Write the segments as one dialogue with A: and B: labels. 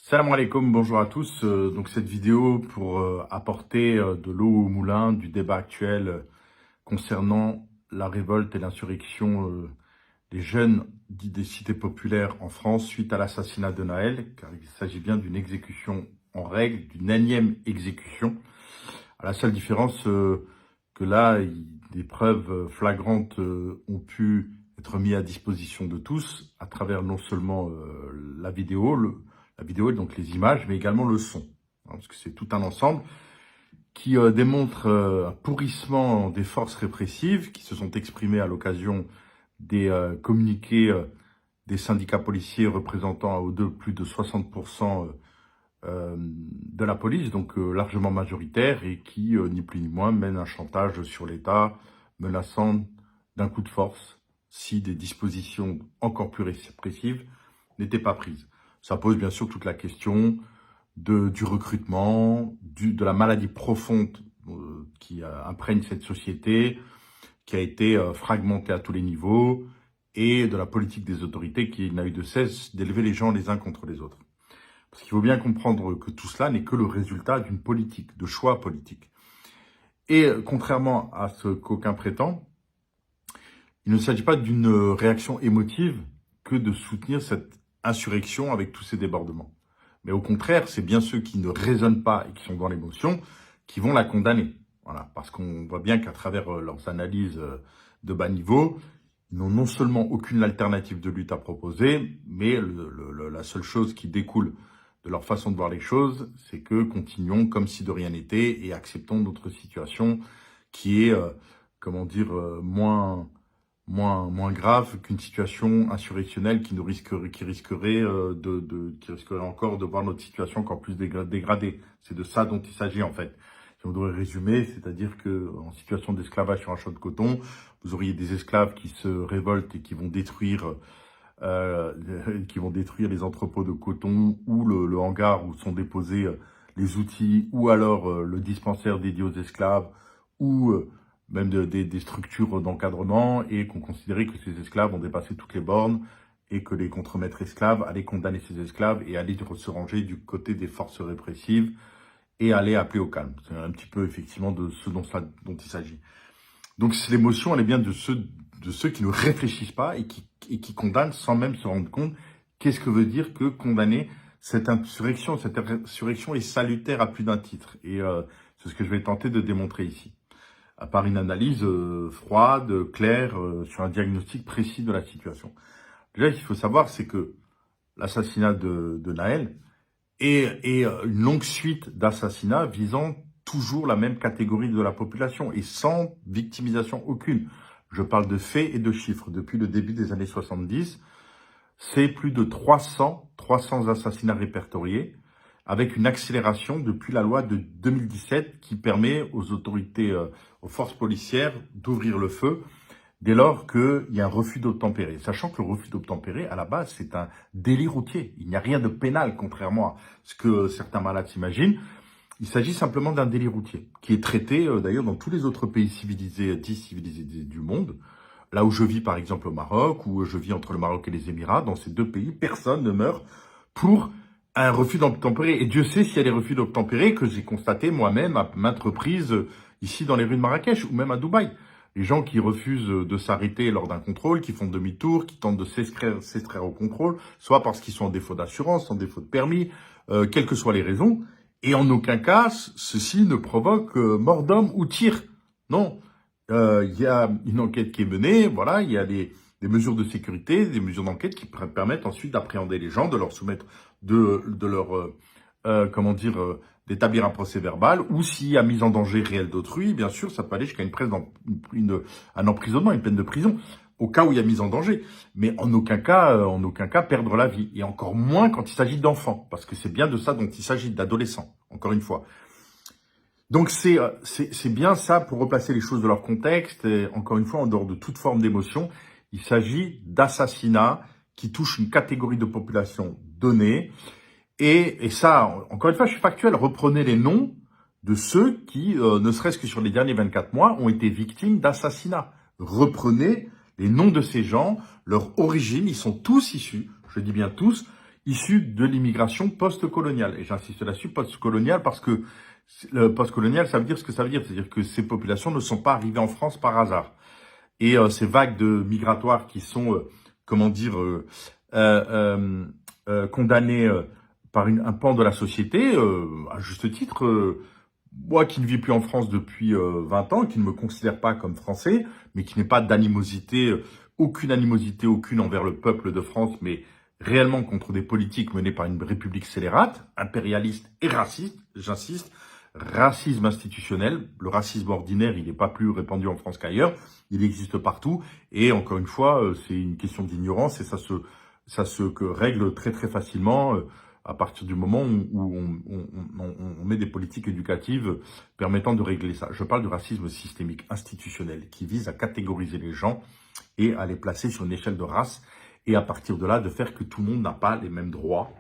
A: Salam alaikum, bonjour à tous. Donc cette vidéo pour apporter de l'eau au moulin du débat actuel concernant la révolte et l'insurrection des jeunes dits des cités populaires en France suite à l'assassinat de Naël, car il s'agit bien d'une exécution en règle, d'une énième exécution. À la seule différence que là, des preuves flagrantes ont pu être mises à disposition de tous à travers non seulement la vidéo, donc les images, mais également le son. Parce que c'est tout un ensemble qui démontre un pourrissement des forces répressives qui se sont exprimées à l'occasion des communiqués des syndicats policiers représentant à eux deux plus de 60% de la police, donc largement majoritaire, et qui, ni plus ni moins, mènent un chantage sur l'État, menaçant d'un coup de force si des dispositions encore plus répressives n'étaient pas prises. Ça pose bien sûr toute la question du recrutement, de la maladie profonde qui imprègne cette société, qui a été fragmentée à tous les niveaux, et de la politique des autorités qui n'a eu de cesse d'élever les gens les uns contre les autres. Parce qu'il faut bien comprendre que tout cela n'est que le résultat d'une politique, de choix politiques. Et contrairement à ce qu'aucun prétend, il ne s'agit pas d'une réaction émotive que de soutenir cette insurrection avec tous ces débordements. Mais au contraire, c'est bien ceux qui ne raisonnent pas et qui sont dans l'émotion qui vont la condamner. Voilà, parce qu'on voit bien qu'à travers leurs analyses de bas niveau, ils n'ont non seulement aucune alternative de lutte à proposer, mais la seule chose qui découle de leur façon de voir les choses, c'est que continuons comme si de rien n'était et acceptons notre situation qui est, moins grave qu'une situation insurrectionnelle qui risquerait encore de voir notre situation encore plus dégradée. C'est de ça dont il s'agit en fait. Si on devrait résumer, c'est-à-dire que en situation d'esclavage sur un champ de coton, vous auriez des esclaves qui se révoltent et qui vont détruire les entrepôts de coton ou le hangar où sont déposés les outils, ou alors le dispensaire dédié aux esclaves, ou même des structures d'encadrement, et qu'on considérait que ces esclaves ont dépassé toutes les bornes et que les contremaîtres esclaves allaient condamner ces esclaves et allaient se ranger du côté des forces répressives et aller appeler au calme. C'est un petit peu effectivement de ce dont il s'agit. Donc l'émotion, elle est bien de ceux qui ne réfléchissent pas et qui condamnent sans même se rendre compte qu'est-ce que veut dire que condamner cette insurrection. Cette insurrection est salutaire à plus d'un titre. Et c'est ce que je vais tenter de démontrer ici, par une analyse froide, claire, sur un diagnostic précis de la situation. Déjà, ce qu'il faut savoir, c'est que l'assassinat de Naël est une longue suite d'assassinats visant toujours la même catégorie de la population et sans victimisation aucune. Je parle de faits et de chiffres. Depuis le début des années 70, c'est plus de 300 assassinats répertoriés, avec une accélération depuis la loi de 2017 qui permet aux autorités, aux forces policières d'ouvrir le feu dès lors qu'il y a un refus d'obtempérer. Sachant que le refus d'obtempérer, à la base, c'est un délit routier. Il n'y a rien de pénal, contrairement à ce que certains malades s'imaginent. Il s'agit simplement d'un délit routier, qui est traité d'ailleurs dans tous les autres pays dits civilisés du monde. Là où je vis par exemple au Maroc, où je vis entre le Maroc et les Émirats, dans ces deux pays, personne ne meurt pour un refus d'obtempérer. Et Dieu sait s'il y a des refus d'obtempérer que j'ai constaté moi-même à maintes reprises ici dans les rues de Marrakech ou même à Dubaï. Les gens qui refusent de s'arrêter lors d'un contrôle, qui font demi-tour, qui tentent de s'extraire au contrôle, soit parce qu'ils sont en défaut d'assurance, en défaut de permis, quelles que soient les raisons. Et en aucun cas, ceci ne provoque mort d'homme ou tir. Non, il y a une enquête qui est menée, voilà, il y a des mesures de sécurité, des mesures d'enquête qui permettent ensuite d'appréhender les gens, de leur soumettre, d'établir un procès verbal, ou s'il y a mise en danger réelle d'autrui, bien sûr, ça peut aller jusqu'à un emprisonnement, une peine de prison, au cas où il y a mise en danger. Mais en aucun cas perdre la vie. Et encore moins quand il s'agit d'enfants, parce que c'est bien de ça dont il s'agit, d'adolescents, encore une fois. Donc c'est bien ça pour replacer les choses de leur contexte, et encore une fois, en dehors de toute forme d'émotion, il s'agit d'assassinats qui touchent une catégorie de population donnée. Et ça, encore une fois, je suis factuel, reprenez les noms de ceux qui, ne serait-ce que sur les derniers 24 mois, ont été victimes d'assassinats. Reprenez les noms de ces gens, leur origine, ils sont tous issus, je dis bien tous, issus de l'immigration post-coloniale. Et j'insiste là-dessus, post-coloniale, parce que le post-colonial, ça veut dire ce que ça veut dire. C'est-à-dire que ces populations ne sont pas arrivées en France par hasard. Et ces vagues de migratoires qui sont, condamnées par un pan de la société, à juste titre, moi qui ne vis plus en France depuis 20 ans, qui ne me considère pas comme français, mais qui n'ai pas d'animosité, aucune envers le peuple de France, mais réellement contre des politiques menées par une république scélérate, impérialiste et raciste, j'insiste, racisme institutionnel. Le racisme ordinaire, il n'est pas plus répandu en France qu'ailleurs, il existe partout, et encore une fois, c'est une question d'ignorance, et ça se règle très très facilement à partir du moment où on met des politiques éducatives permettant de régler ça. Je parle du racisme systémique, institutionnel, qui vise à catégoriser les gens et à les placer sur une échelle de race, et à partir de là, de faire que tout le monde n'a pas les mêmes droits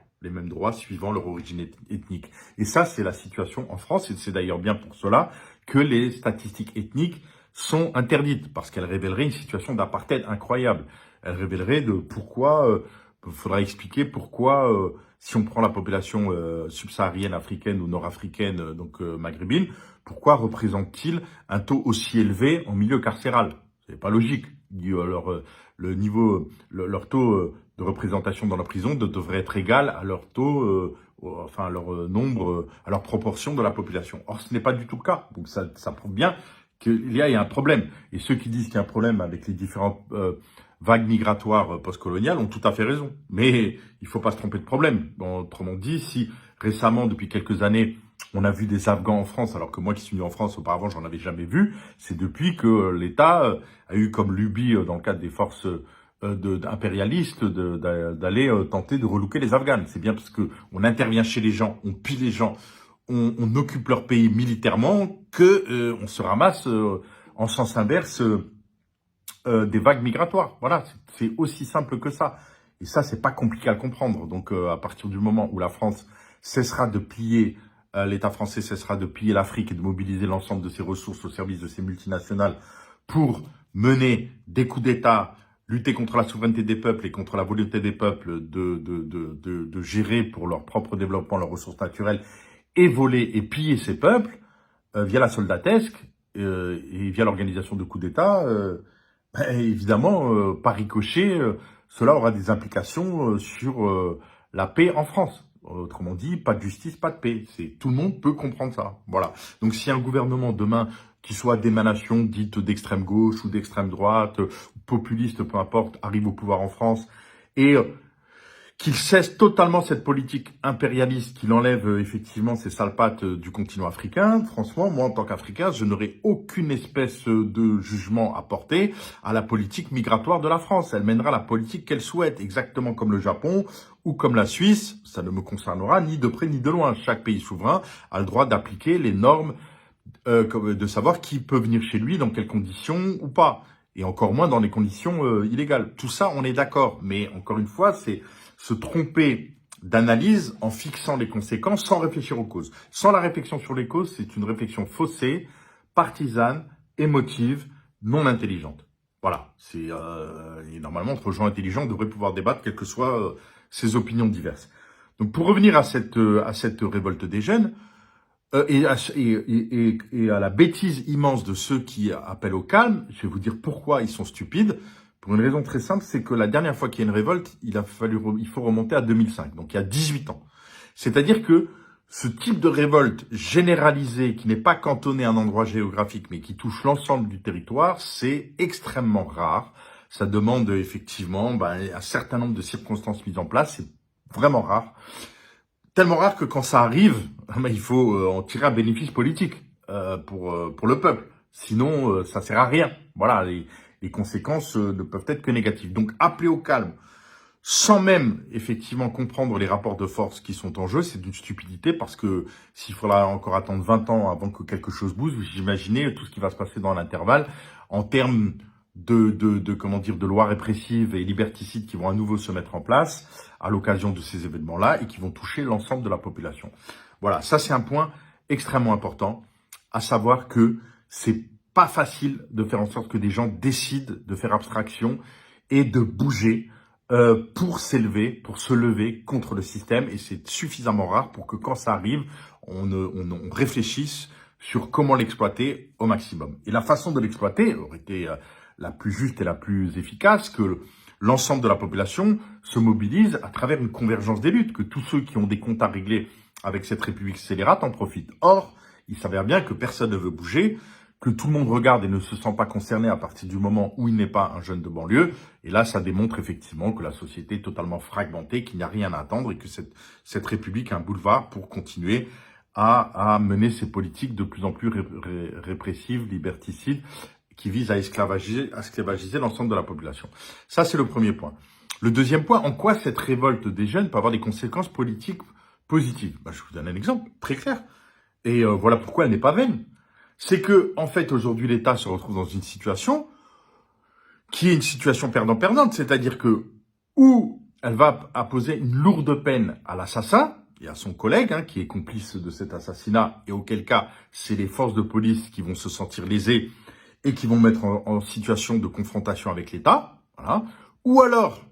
A: suivant leur origine ethnique. Et ça, c'est la situation en France, et c'est d'ailleurs bien pour cela que les statistiques ethniques sont interdites, parce qu'elles révéleraient une situation d'apartheid incroyable. Elles révéleraient de pourquoi, faudra expliquer pourquoi, si on prend la population subsaharienne, africaine ou nord-africaine, donc maghrébine, pourquoi représente-t-il un taux aussi élevé en milieu carcéral? C'est pas logique. Leur taux de représentation dans la prison devrait être égal à leur taux, à leur nombre, à leur proportion de la population. Or, ce n'est pas du tout le cas. Donc, ça prouve bien qu'il y a un problème. Et ceux qui disent qu'il y a un problème avec les différentes vagues migratoires postcoloniales ont tout à fait raison. Mais il faut pas se tromper de problème. Autrement dit, si récemment, depuis quelques années, on a vu des Afghans en France, alors que moi qui suis venu en France auparavant, j'en avais jamais vu, c'est depuis que l'État a eu comme lubie, dans le cadre des forces impérialistes, d'aller tenter de relooker les Afghans. C'est bien parce que on intervient chez les gens, on pille les gens, on occupe leur pays militairement, que on se ramasse en sens inverse des vagues migratoires. Voilà, c'est aussi simple que ça. Et ça, c'est pas compliqué à le comprendre. Donc, à partir du moment où la France cessera de piller, l'État français cessera de piller l'Afrique et de mobiliser l'ensemble de ses ressources au service de ces multinationales pour mener des coups d'État, lutter contre la souveraineté des peuples et contre la volonté des peuples de gérer pour leur propre développement leurs ressources naturelles, et voler et piller ces peuples via la soldatesque et via l'organisation de coups d'État, évidemment, par ricochet, cela aura des implications sur la paix en France. Autrement dit, pas de justice, pas de paix. Tout le monde peut comprendre ça. Voilà. Donc, si un gouvernement demain, qui soit d'émanation dite d'extrême gauche ou d'extrême droite, populiste, peu importe, arrive au pouvoir en France et qu'il cesse totalement cette politique impérialiste, qu'il enlève effectivement ces sales pattes du continent africain, franchement, moi en tant qu'Africain, je n'aurai aucune espèce de jugement à porter à la politique migratoire de la France. Elle mènera la politique qu'elle souhaite, exactement comme le Japon ou comme la Suisse. Ça ne me concernera ni de près ni de loin. Chaque pays souverain a le droit d'appliquer les normes, de savoir qui peut venir chez lui, dans quelles conditions ou pas. Et encore moins dans les conditions illégales. Tout ça, on est d'accord. Mais encore une fois, c'est se tromper d'analyse en fixant les conséquences sans réfléchir aux causes. Sans la réflexion sur les causes, c'est une réflexion faussée, partisane, émotive, non intelligente. Voilà. Et normalement, entre gens intelligents, on devrait pouvoir débattre, quelles que soient ses opinions diverses. Donc, pour revenir à cette révolte des jeunes, et à la bêtise immense de ceux qui appellent au calme, je vais vous dire pourquoi ils sont stupides. Pour une raison très simple, c'est que la dernière fois qu'il y a une révolte, il faut remonter à 2005, donc il y a 18 ans. C'est-à-dire que ce type de révolte généralisée, qui n'est pas cantonnée à un endroit géographique, mais qui touche l'ensemble du territoire, c'est extrêmement rare. Ça demande effectivement un certain nombre de circonstances mises en place, c'est vraiment rare. Tellement rare que quand ça arrive, il faut en tirer un bénéfice politique pour le peuple. Sinon, ça sert à rien. Voilà, les conséquences ne peuvent être que négatives. Donc, appeler au calme, sans même effectivement comprendre les rapports de force qui sont en jeu, c'est d'une stupidité, parce que s'il faudra encore attendre 20 ans avant que quelque chose bouge, vous imaginez tout ce qui va se passer dans l'intervalle en termes de lois répressives et liberticides qui vont à nouveau se mettre en place à l'occasion de ces événements-là et qui vont toucher l'ensemble de la population. Voilà, ça c'est un point extrêmement important, à savoir que c'est pas facile de faire en sorte que des gens décident de faire abstraction et de bouger pour se lever contre le système, et c'est suffisamment rare pour que quand ça arrive, on réfléchisse sur comment l'exploiter au maximum. Et la façon de l'exploiter aurait été la plus juste et la plus efficace, que l'ensemble de la population se mobilise à travers une convergence des luttes, que tous ceux qui ont des comptes à régler avec cette République scélérate en profitent. Or, il s'avère bien que personne ne veut bouger, que tout le monde regarde et ne se sent pas concerné à partir du moment où il n'est pas un jeune de banlieue. Et là, ça démontre effectivement que la société est totalement fragmentée, qu'il n'y a rien à attendre et que cette République est un boulevard pour continuer à mener ces politiques de plus en plus répressives, liberticides, qui visent à esclavagiser l'ensemble de la population. Ça, c'est le premier point. Le deuxième point, en quoi cette révolte des jeunes peut avoir des conséquences politiques positives? Je vous donne un exemple très clair. Et voilà pourquoi elle n'est pas vaine. C'est que, en fait, aujourd'hui, l'État se retrouve dans une situation qui est une situation perdant-perdante. C'est-à-dire que, où elle va apposer une lourde peine à l'assassin et à son collègue, qui est complice de cet assassinat, et auquel cas, c'est les forces de police qui vont se sentir lésées et qui vont mettre en situation de confrontation avec l'État. Voilà. Ou alors,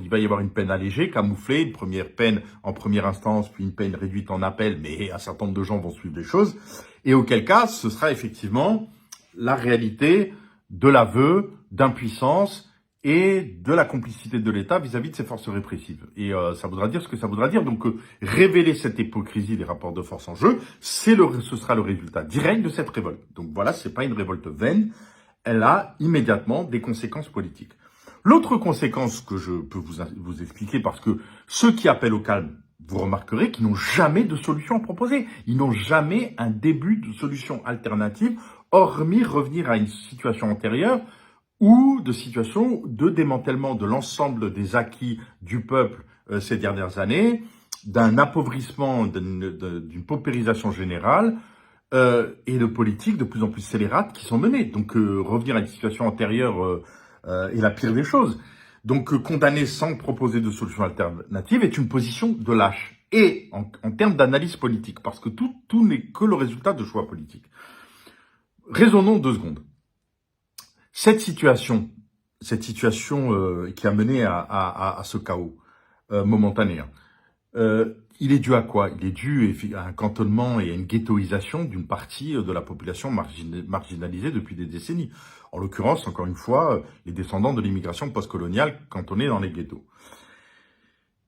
A: il va y avoir une peine allégée, camouflée, une première peine en première instance, puis une peine réduite en appel, mais un certain nombre de gens vont suivre les choses. Et auquel cas, ce sera effectivement la réalité de l'aveu d'impuissance et de la complicité de l'État vis-à-vis de ces forces répressives. Et ça voudra dire ce que ça voudra dire. Donc, révéler cette hypocrisie des rapports de force en jeu, ce sera le résultat direct de cette révolte. Donc voilà, c'est pas une révolte vaine, elle a immédiatement des conséquences politiques. L'autre conséquence que je peux vous expliquer, parce que ceux qui appellent au calme, vous remarquerez qu'ils n'ont jamais de solution à proposer. Ils n'ont jamais un début de solution alternative, hormis revenir à une situation antérieure ou de situation de démantèlement de l'ensemble des acquis du peuple ces dernières années, d'un appauvrissement, d'une paupérisation générale et de politiques de plus en plus scélérates qui sont menées. Donc revenir à une situation antérieure est la pire des choses. Donc condamner sans proposer de solution alternative est une position de lâche. Et en termes d'analyse politique, parce que tout n'est que le résultat de choix politiques. Raisonnons 2 secondes. Cette situation qui a mené à ce chaos momentané, il est dû à quoi? Il est dû à un cantonnement et à une ghettoisation d'une partie de la population marginalisée depuis des décennies. En l'occurrence, encore une fois, les descendants de l'immigration postcoloniale cantonnés dans les ghettos.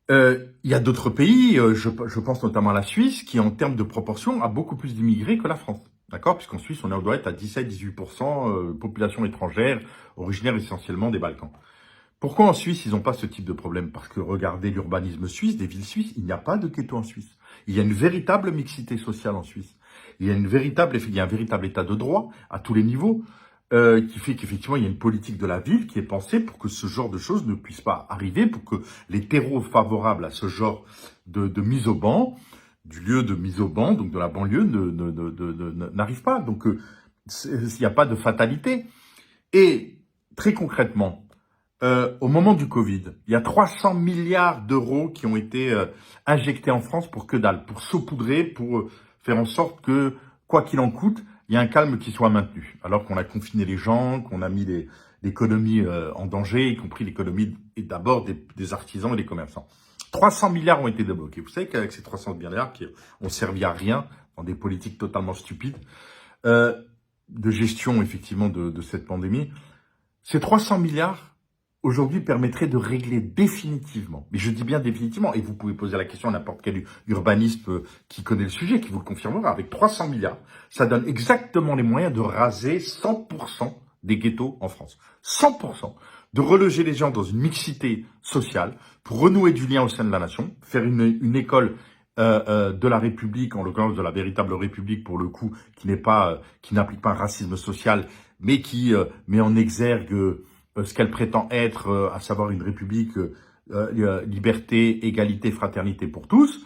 A: Il y a d'autres pays, je pense notamment à la Suisse, qui en termes de proportion a beaucoup plus d'immigrés que la France. D'accord? Puisqu'en Suisse, on doit être à 17-18% population étrangère, originaire essentiellement des Balkans. Pourquoi en Suisse, ils n'ont pas ce type de problème? Parce que regardez l'urbanisme suisse, des villes suisses, il n'y a pas de ghetto en Suisse. Il y a une véritable mixité sociale en Suisse. Il y a un véritable état de droit à tous les niveaux, qui fait qu'effectivement, il y a une politique de la ville qui est pensée pour que ce genre de choses ne puisse pas arriver, pour que les terreaux favorables à ce genre de mise au banc, du lieu de mise au banc, donc de la banlieue, n'arrivent pas. Donc, il n'y a pas de fatalité. Et très concrètement, au moment du Covid, il y a 300 milliards d'euros qui ont été injectés en France pour que dalle, pour saupoudrer, pour faire en sorte que, quoi qu'il en coûte, il y a un calme qui soit maintenu. Alors qu'on a confiné les gens, qu'on a mis l'économie en danger, y compris l'économie et d'abord des artisans et des commerçants. 300 milliards ont été débloqués. Vous savez qu'avec ces 300 milliards qui ont servi à rien, dans des politiques totalement stupides, de gestion effectivement de cette pandémie, ces 300 milliards aujourd'hui permettraient de régler définitivement, mais je dis bien définitivement, et vous pouvez poser la question à n'importe quel urbaniste qui connaît le sujet, qui vous le confirmera, avec 300 milliards, ça donne exactement les moyens de raser 100% des ghettos en France. 100%. De reloger les gens dans une mixité sociale, pour renouer du lien au sein de la nation, faire une école de la République, en l'occurrence de la véritable République pour le coup, qui n'applique pas un racisme social, mais qui met en exergue ce qu'elle prétend être, à savoir une République liberté, égalité, fraternité pour tous.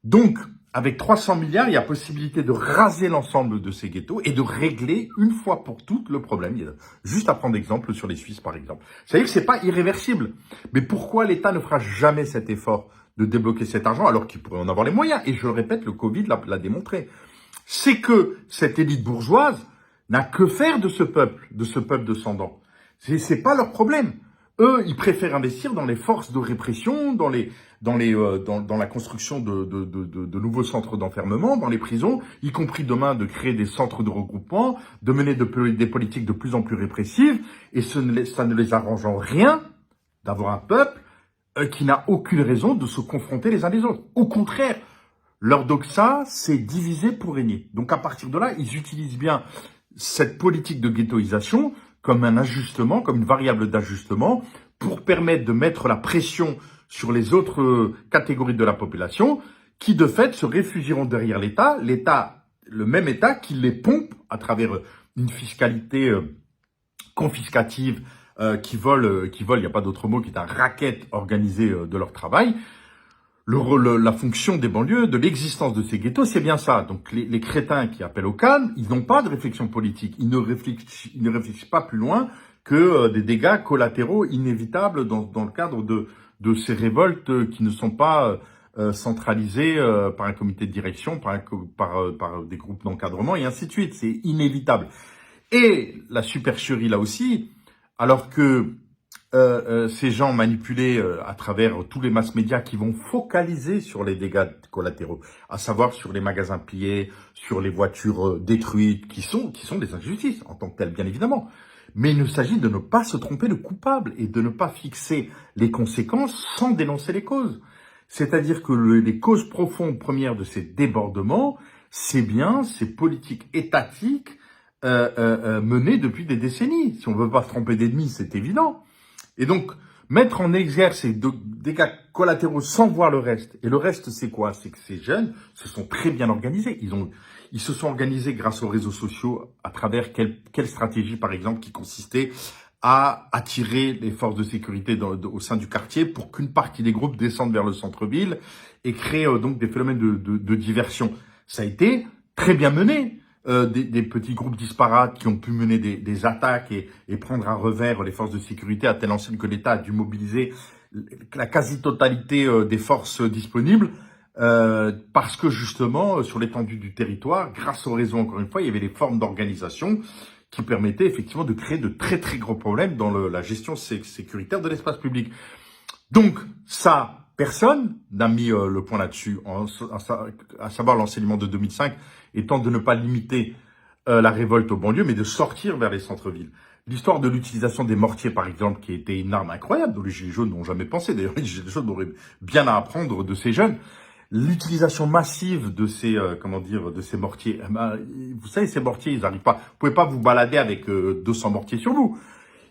A: Donc, avec 300 milliards, il y a possibilité de raser l'ensemble de ces ghettos et de régler une fois pour toutes le problème. Il y a juste à prendre exemple sur les Suisses, par exemple. C'est-à-dire que c'est pas irréversible. Mais pourquoi l'État ne fera jamais cet effort de débloquer cet argent alors qu'il pourrait en avoir les moyens? Et je le répète, le Covid l'a démontré. C'est que cette élite bourgeoise n'a que faire de ce peuple descendant. C'est pas leur problème. eux, ils préfèrent investir dans les forces de répression, dans la construction de nouveaux centres d'enfermement, dans les prisons, y compris demain de créer des centres de regroupement, de mener des politiques de plus en plus répressives, et ça ne les arrange en rien d'avoir un peuple qui n'a aucune raison de se confronter les uns les autres. Au contraire, leur doxa, c'est diviser pour régner. Donc à partir de là, ils utilisent bien cette politique de ghettoisation comme un ajustement, comme une variable d'ajustement, pour permettre de mettre la pression sur les autres catégories de la population, qui de fait se réfugieront derrière l'État, le même État qui les pompe à travers une fiscalité confiscative, qui vole, il n'y a pas d'autre mot, qui est un racket organisé de leur travail. La fonction des banlieues, de l'existence de ces ghettos, c'est bien ça. Donc les crétins qui appellent au calme, ils n'ont pas de réflexion politique. Ils ne réfléchissent pas plus loin que des dégâts collatéraux inévitables dans le cadre de ces révoltes qui ne sont pas centralisées par un comité de direction, par des groupes d'encadrement et ainsi de suite. C'est inévitable. Et la supercherie là aussi, alors que ces gens manipulés à travers tous les masses médias qui vont focaliser sur les dégâts collatéraux, à savoir sur les magasins pillés, sur les voitures détruites, qui sont des injustices en tant que telles, bien évidemment. Mais il s'agit de ne pas se tromper de coupable et de ne pas fixer les conséquences sans dénoncer les causes. C'est-à-dire que les causes profondes premières de ces débordements, c'est bien ces politiques étatiques menées depuis des décennies. Si on ne veut pas se tromper d'ennemis, c'est évident. Et donc, mettre en exergue ces dégâts collatéraux sans voir le reste. Et le reste, c'est quoi? C'est que ces jeunes se sont très bien organisés. Ils se sont organisés grâce aux réseaux sociaux à travers quelle stratégie, par exemple, qui consistait à attirer les forces de sécurité au sein du quartier pour qu'une partie des groupes descendent vers le centre-ville et créent donc des phénomènes de diversion. Ça a été très bien mené. Des petits groupes disparates qui ont pu mener des attaques et prendre à revers les forces de sécurité à telle enseigne que l'État a dû mobiliser la quasi-totalité des forces disponibles parce que justement, sur l'étendue du territoire, grâce au réseau, encore une fois, il y avait des formes d'organisation qui permettaient effectivement de créer de très très gros problèmes dans la gestion sécuritaire de l'espace public. Donc ça, personne n'a mis le point là-dessus, à savoir l'enseignement de 2005, étant de ne pas limiter la révolte aux banlieues, mais de sortir vers les centres-villes. L'histoire de l'utilisation des mortiers, par exemple, qui était une arme incroyable, dont les Gilets jaunes n'ont jamais pensé. D'ailleurs, les Gilets jaunes auraient bien à apprendre de ces jeunes. L'utilisation massive de ces, de ces mortiers. Vous savez, ces mortiers, ils n'arrivent pas. Vous pouvez pas vous balader avec 200 mortiers sur vous.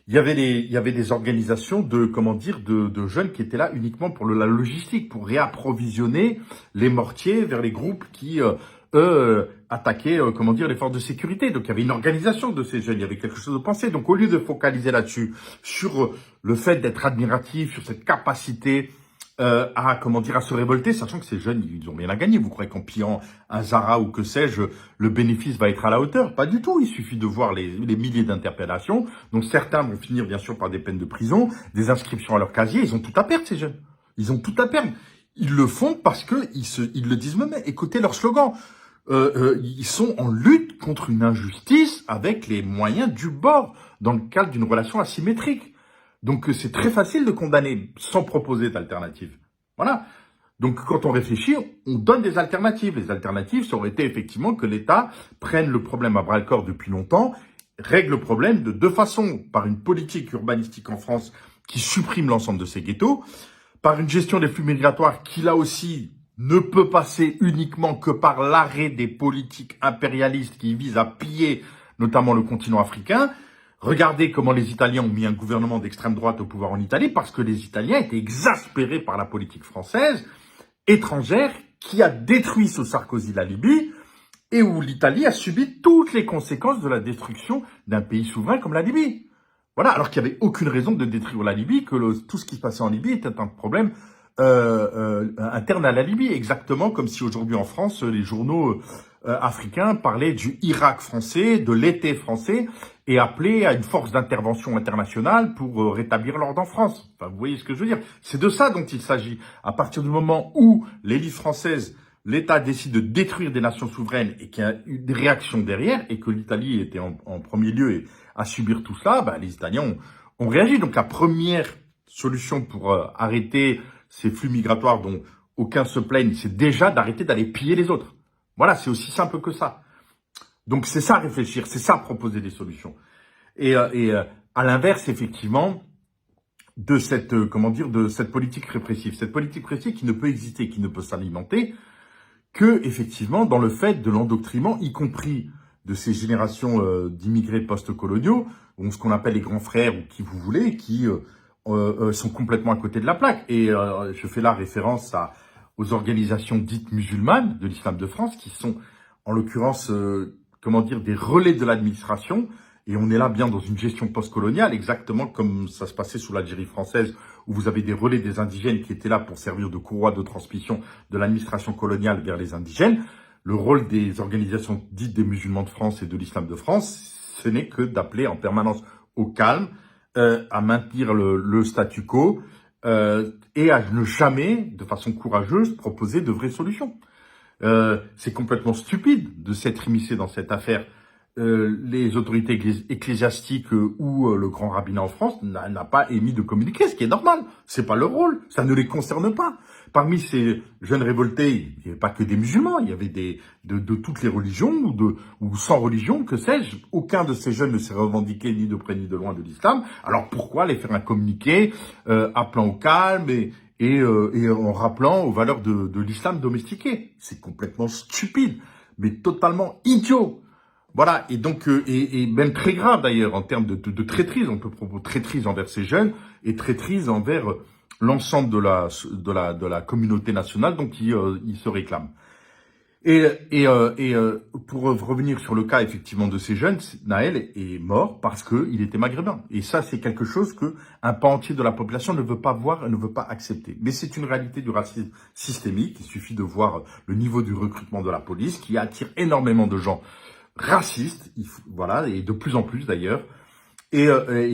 A: Il y avait des organisations de jeunes qui étaient là uniquement pour la logistique, pour réapprovisionner les mortiers vers les groupes qui, attaquaient, les forces de sécurité. Donc, il y avait une organisation de ces jeunes, il y avait quelque chose de pensé. Donc, au lieu de focaliser là-dessus, sur le fait d'être admiratif, sur cette capacité à se révolter, sachant que ces jeunes, ils ont rien à gagner. Vous croyez qu'en pillant un Zara ou que sais-je, le bénéfice va être à la hauteur? Pas du tout. Il suffit de voir les milliers d'interpellations. Donc certains vont finir bien sûr par des peines de prison, des inscriptions à leur casier. Ils ont tout à perdre, ces jeunes. Ils ont tout à perdre. Ils le font parce que ils le disent eux-mêmes. Écoutez leur slogan. Ils sont en lutte contre une injustice avec les moyens du bord, dans le cadre d'une relation asymétrique. Donc c'est très facile de condamner sans proposer d'alternative. Voilà. Donc quand on réfléchit, on donne des alternatives. Les alternatives, ça aurait été effectivement que l'État prenne le problème à bras-le-corps depuis longtemps, règle le problème de deux façons. Par une politique urbanistique en France qui supprime l'ensemble de ces ghettos, par une gestion des flux migratoires qui là aussi ne peut passer uniquement que par l'arrêt des politiques impérialistes qui visent à piller notamment le continent africain. Regardez comment les Italiens ont mis un gouvernement d'extrême droite au pouvoir en Italie parce que les Italiens étaient exaspérés par la politique française, étrangère, qui a détruit sous Sarkozy la Libye et où l'Italie a subi toutes les conséquences de la destruction d'un pays souverain comme la Libye. Voilà, alors qu'il n'y avait aucune raison de détruire la Libye, que tout ce qui se passait en Libye était un problème interne à la Libye, exactement comme si aujourd'hui en France, les journaux africains parlaient du Irak français, de l'été français, et appelaient à une force d'intervention internationale pour rétablir l'ordre en France. Enfin, vous voyez ce que je veux dire? C'est de ça dont il s'agit. À partir du moment où l'élite française, l'État décide de détruire des nations souveraines et qu'il y a eu des réactions derrière, et que l'Italie était en premier lieu à subir tout cela, les Italiens on réagit. Donc la première solution pour arrêter ces flux migratoires dont aucun se plaigne, c'est déjà d'arrêter d'aller piller les autres. Voilà, c'est aussi simple que ça. Donc c'est ça réfléchir, c'est ça proposer des solutions. Et à l'inverse, effectivement, de cette de cette politique répressive qui ne peut exister, qui ne peut s'alimenter que effectivement dans le fait de l'endoctrinement, y compris de ces générations d'immigrés post-coloniaux, ou ce qu'on appelle les grands frères ou qui vous voulez, qui sont complètement à côté de la plaque. Et je fais là référence aux organisations dites musulmanes de l'islam de France, qui sont en l'occurrence des relais de l'administration. Et on est là bien dans une gestion post-coloniale, exactement comme ça se passait sous l'Algérie française, où vous avez des relais des indigènes qui étaient là pour servir de courroie de transmission de l'administration coloniale vers les indigènes. Le rôle des organisations dites des musulmans de France et de l'islam de France, ce n'est que d'appeler en permanence au calme, à maintenir le statu quo et à ne jamais, de façon courageuse, proposer de vraies solutions. C'est complètement stupide de s'être immiscé dans cette affaire. Les autorités ecclésiastiques ou le grand rabbinat en France n'a pas émis de communiqué, ce qui est normal. C'est pas leur rôle, ça ne les concerne pas. Parmi ces jeunes révoltés, il n'y avait pas que des musulmans, il y avait de toutes les religions ou sans religion, que sais-je. Aucun de ces jeunes ne s'est revendiqué ni de près ni de loin de l'islam. Alors pourquoi les faire un communiqué appelant au calme et en rappelant aux valeurs de l'islam domestiqué? C'est complètement stupide, mais totalement idiot. Voilà, et donc, et même très grave d'ailleurs en termes de traîtrise, on peut proposer traîtrise envers ces jeunes et traîtrise envers l'ensemble de la communauté nationale, donc ils se réclament. Et pour revenir sur le cas effectivement de ces jeunes, Naël est mort parce qu'il était maghrébin. Et ça, c'est quelque chose que un pan entier de la population ne veut pas voir et ne veut pas accepter. Mais c'est une réalité du racisme systémique. Il suffit de voir le niveau du recrutement de la police qui attire énormément de gens racistes, voilà, et de plus en plus d'ailleurs, et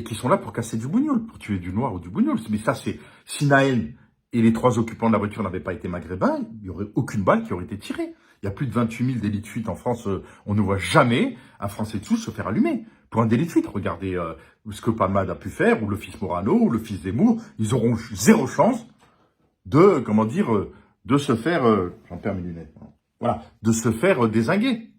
A: qui sont là pour casser du bougnoul, pour tuer du noir ou du bougnoul. Mais ça, c'est si Naël et les 3 occupants de la voiture n'avaient pas été maghrébins, il n'y aurait aucune balle qui aurait été tirée. Il y a plus de 28 000 délits de fuite en France. On ne voit jamais un Français de souche se faire allumer pour un délit de fuite. Regardez ce que Palmade a pu faire, ou le fils Morano, ou le fils Zemmour. Ils auront zéro chance de, de se faire... j'en perds mes lunettes. Voilà, de se faire dézinguer.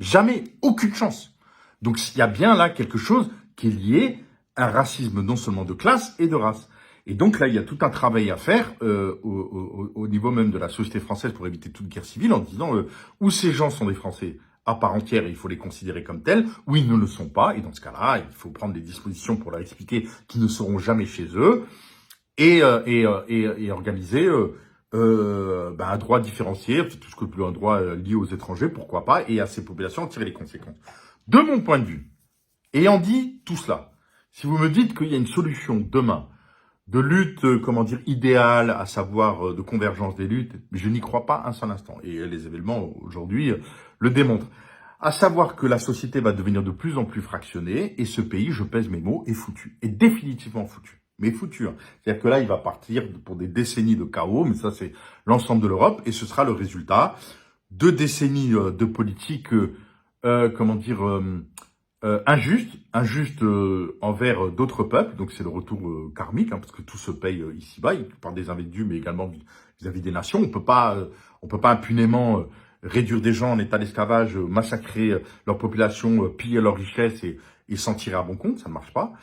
A: Jamais, aucune chance. Donc il y a bien là quelque chose qui est lié à un racisme non seulement de classe et de race. Et donc là, il y a tout un travail à faire au niveau même de la société française pour éviter toute guerre civile en disant où ces gens sont des Français à part entière et il faut les considérer comme tels, ou ils ne le sont pas. Et dans ce cas-là, il faut prendre des dispositions pour leur expliquer qu'ils ne seront jamais chez eux et organiser... un droit différencié, tout ce que plus un droit lié aux étrangers, pourquoi pas, et à ces populations en tirer les conséquences. De mon point de vue, ayant dit tout cela, si vous me dites qu'il y a une solution demain de lutte, idéale, à savoir de convergence des luttes, je n'y crois pas un seul instant. Et les événements aujourd'hui le démontrent. À savoir que la société va devenir de plus en plus fractionnée, et ce pays, je pèse mes mots, est foutu, est définitivement foutu. Mais foutu. C'est-à-dire que là, il va partir pour des décennies de chaos, mais ça, c'est l'ensemble de l'Europe, et ce sera le résultat de décennies de politique, injuste envers d'autres peuples. Donc, c'est le retour karmique, parce que tout se paye ici-bas, par des individus, mais également vis-à-vis des nations. On peut pas impunément réduire des gens en état d'esclavage, massacrer leur population, piller leurs richesses et s'en tirer à bon compte. Ça ne marche pas.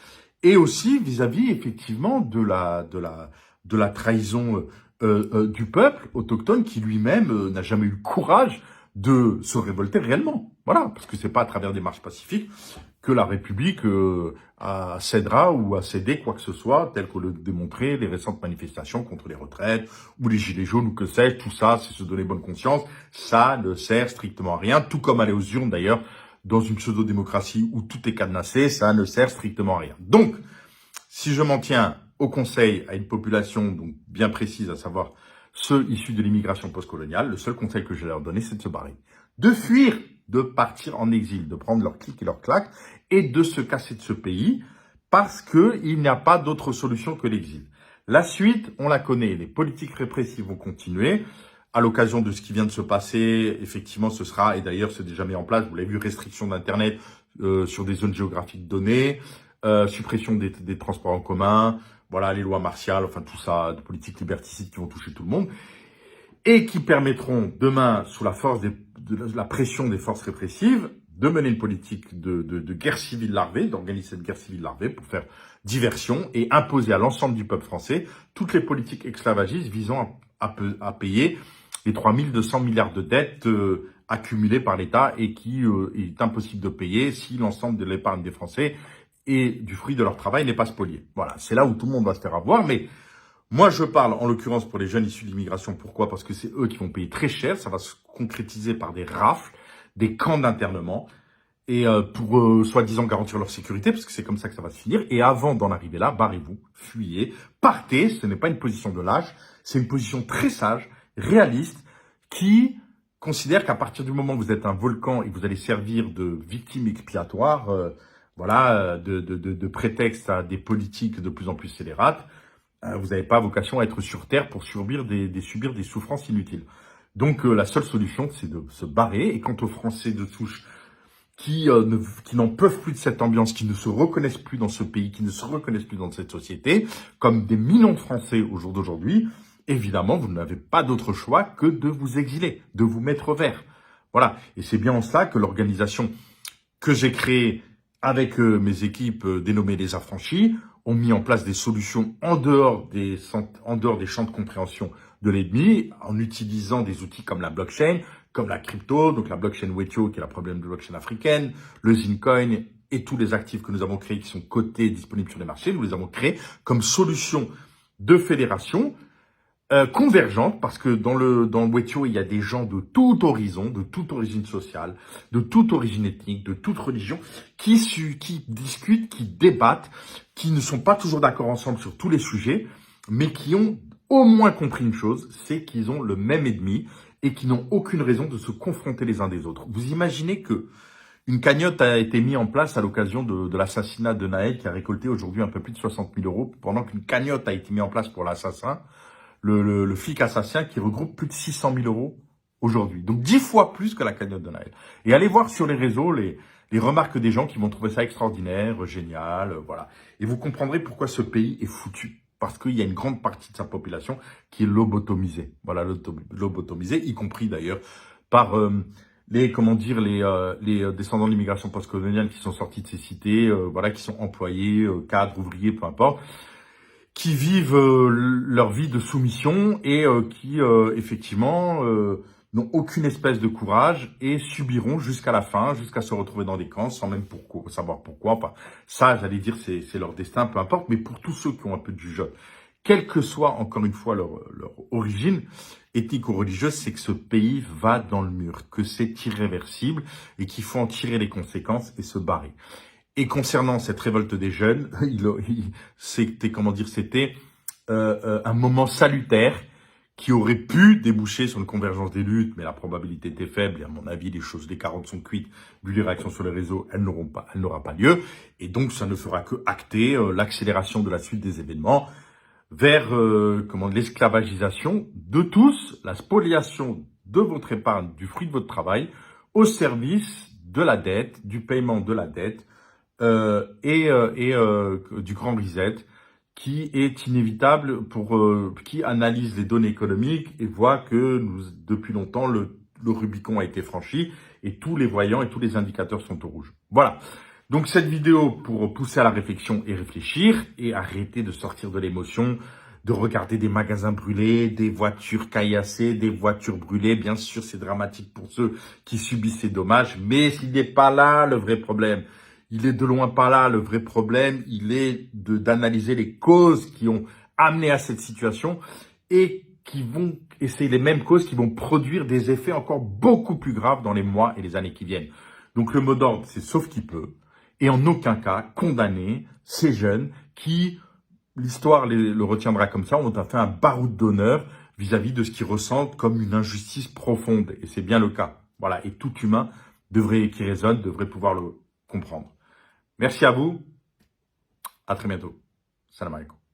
A: Et aussi vis-à-vis effectivement de la trahison du peuple autochtone qui lui-même n'a jamais eu le courage de se révolter réellement. Voilà, parce que c'est pas à travers des marches pacifiques que la République cédera ou a cédé quoi que ce soit, tel que le démontraient les récentes manifestations contre les retraites ou les gilets jaunes ou que sais-je. Tout ça, c'est se donner bonne conscience. Ça ne sert strictement à rien, tout comme aller aux urnes d'ailleurs. Dans une pseudo-démocratie où tout est cadenassé, ça ne sert strictement à rien. Donc, si je m'en tiens au conseil à une population donc bien précise, à savoir ceux issus de l'immigration postcoloniale, le seul conseil que je vais leur donner, c'est de se barrer. De fuir, de partir en exil, de prendre leur clic et leur claque et de se casser de ce pays parce qu'il n'y a pas d'autre solution que l'exil. La suite, on la connaît, les politiques répressives vont continuer. À l'occasion de ce qui vient de se passer, effectivement, ce sera, et d'ailleurs c'est déjà mis en place, vous l'avez vu, restriction d'Internet sur des zones géographiques données, suppression des transports en commun, voilà, les lois martiales, enfin tout ça, de politiques liberticides qui vont toucher tout le monde, et qui permettront demain, sous la force de la pression des forces répressives, de mener une politique de guerre civile larvée, d'organiser cette guerre civile larvée pour faire diversion et imposer à l'ensemble du peuple français toutes les politiques esclavagistes visant à payer les 3200 milliards de dettes accumulées par l'État et qui est impossible de payer si l'ensemble de l'épargne des Français et du fruit de leur travail n'est pas spolié. Voilà, c'est là où tout le monde va se faire avoir, mais moi je parle en l'occurrence pour les jeunes issus de l'immigration. Pourquoi? Parce que c'est eux qui vont payer très cher, ça va se concrétiser par des rafles, des camps d'internement, et pour soi-disant garantir leur sécurité, parce que c'est comme ça que ça va se finir. Et avant d'en arriver là, barrez-vous, fuyez, partez, ce n'est pas une position de lâche, c'est une position très sage, réaliste, qui considère qu'à partir du moment où vous êtes un volcan et que vous allez servir de victime expiatoire, voilà, de prétexte à des politiques de plus en plus scélérates, vous n'avez pas vocation à être sur Terre pour subir des souffrances inutiles. Donc la seule solution, c'est de se barrer. Et quant aux Français de souche qui n'en peuvent plus de cette ambiance, qui ne se reconnaissent plus dans ce pays, qui ne se reconnaissent plus dans cette société, comme des millions de Français au jour d'aujourd'hui, évidemment, vous n'avez pas d'autre choix que de vous exiler, de vous mettre au vert. Voilà. Et c'est bien en cela que l'organisation que j'ai créée avec mes équipes dénommées les Affranchis ont mis en place des solutions en dehors des champs de compréhension de l'ennemi, en utilisant des outils comme la blockchain, comme la crypto, donc la blockchain Wetio, qui est la problème de blockchain africaine, le Zincoin et tous les actifs que nous avons créés qui sont cotés, disponibles sur les marchés. Nous les avons créés comme solution de fédération convergente, parce que dans le Wetio, il y a des gens de tout horizon, de toute origine sociale, de toute origine ethnique, de toute religion, qui discutent, qui débattent, qui ne sont pas toujours d'accord ensemble sur tous les sujets, mais qui ont au moins compris une chose, c'est qu'ils ont le même ennemi et qui n'ont aucune raison de se confronter les uns des autres. Vous imaginez que une cagnotte a été mise en place à l'occasion de l'assassinat de Naël, qui a récolté aujourd'hui un peu plus de 60 000 euros, pendant qu'une cagnotte a été mise en place pour l'assassin, le flic assassin, qui regroupe plus de 600 000 euros aujourd'hui. Donc 10 fois plus que la cagnotte de Naël. Et allez voir sur les réseaux les remarques des gens qui vont trouver ça extraordinaire, génial, voilà. Et vous comprendrez pourquoi ce pays est foutu. Parce qu'il y a une grande partie de sa population qui est lobotomisée. Voilà, lobotomisée, y compris d'ailleurs par les descendants de l'immigration postcoloniale qui sont sortis de ces cités, voilà, qui sont employés, cadres, ouvriers, peu importe, qui vivent leur vie de soumission et qui effectivement n'ont aucune espèce de courage et subiront jusqu'à la fin, jusqu'à se retrouver dans des camps sans même savoir pourquoi. Enfin, ça, j'allais dire, c'est leur destin, peu importe. Mais pour tous ceux qui ont un peu de jugeote, quelle que soit encore une fois leur origine ethnique ou religieuse, c'est que ce pays va dans le mur, que c'est irréversible et qu'il faut en tirer les conséquences et se barrer. Et concernant cette révolte des jeunes, c'était un moment salutaire qui aurait pu déboucher sur une convergence des luttes, mais la probabilité était faible, et à mon avis, les carottes sont cuites, vu les réactions sur les réseaux, elle n'aura pas lieu, et donc ça ne fera que acter l'accélération de la suite des événements vers l'esclavagisation de tous, la spoliation de votre épargne, du fruit de votre travail, au service de la dette, du paiement de la dette, du grand reset, qui est inévitable qui analyse les données économiques et voit que depuis longtemps, le Rubicon a été franchi et tous les voyants et tous les indicateurs sont au rouge. Voilà. Donc cette vidéo pour pousser à la réflexion et réfléchir et arrêter de sortir de l'émotion, de regarder des magasins brûlés, des voitures caillassées, des voitures brûlées. Bien sûr, c'est dramatique pour ceux qui subissent ces dommages, mais s'il n'est pas là le vrai problème. Il est de loin pas là le vrai problème, il est d'analyser les causes qui ont amené à cette situation et c'est les mêmes causes qui vont produire des effets encore beaucoup plus graves dans les mois et les années qui viennent. Donc le mot d'ordre, c'est sauf qui peut, et en aucun cas condamner ces jeunes qui, l'histoire le retiendra comme ça, ont fait un baroud d'honneur vis-à-vis de ce qu'ils ressentent comme une injustice profonde, et c'est bien le cas. Voilà, et tout humain qui raisonne devrait pouvoir le comprendre. Merci à vous. À très bientôt. Salam alaikum.